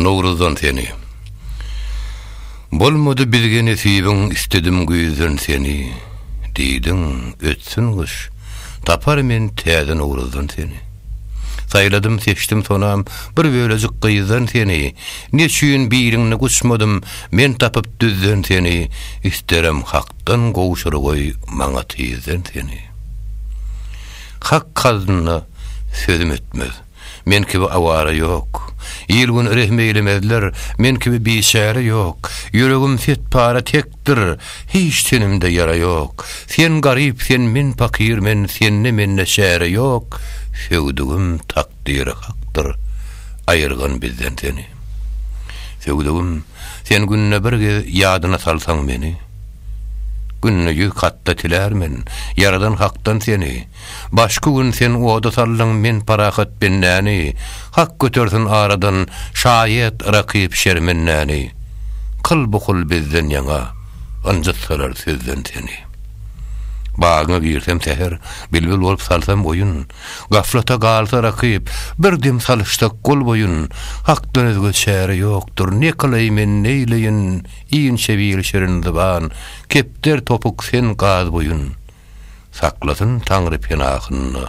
Nowruzdan seni. Bolmadı bilge nesibin istedim güýden seni. Diýdiň ötsün gyş. Tapar men täze Nowruzdan seni. Sayladım seçtim sonam bir bölecik gyýdan seni. Neçün biriňni guşmadym men tapyp düzden seni. İsterem hakdan gowşur goý maňa tyýden seni. Hak kazyna sözüm etmez. Men gibi awara yok. Ýylgyn rehmeylemezler. Men gibi biçare yok. Yüregim fet para tekdir. Hiç tenimde yara yok. Sen garip, sen min pakir, men senni menne şäre yok. Sevdigim takdiri hakdır. Ayırgan bizden seni. Sevdigim, sen günne bir ýadyna salsaň meni. Günnüjü katta tilermen, yaradan haktan seni. Başka gün sen oda sallan men parahat binnäni. Hak götürsün aradan, şayet rakip şerminnäni. Kıl bukul bizden ýaňa, anjat salar sözden seni. Bagyna girsem seher, bilbil bolup salsam oyun. Gaflata galsa rakip, bir dim salıştak gol boyun. Hakdan özgü şäre yoktur, ne kılaymen neyleyin. İyin şebil şerin zyban, kepter topuk sen gaz boyun. Saklasın Taňry penahyny,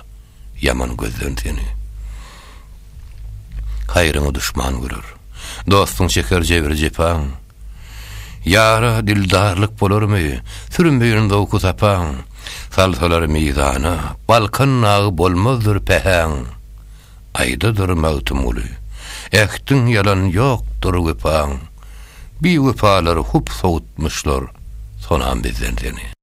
yaman gözden seni. Haýryňy düşman görür, dostuň şeker jebir jepaň. Yara dildarlyk bolarmy, sürünbeýän dowku tapaň. Salsalar mizana, balkan nağı bolmazdır pehän. Aydadır mevtum ulu, ektin yalan yoktur wepaň. Bir wepalar hup soğutmuşlar, sonam bizden seni.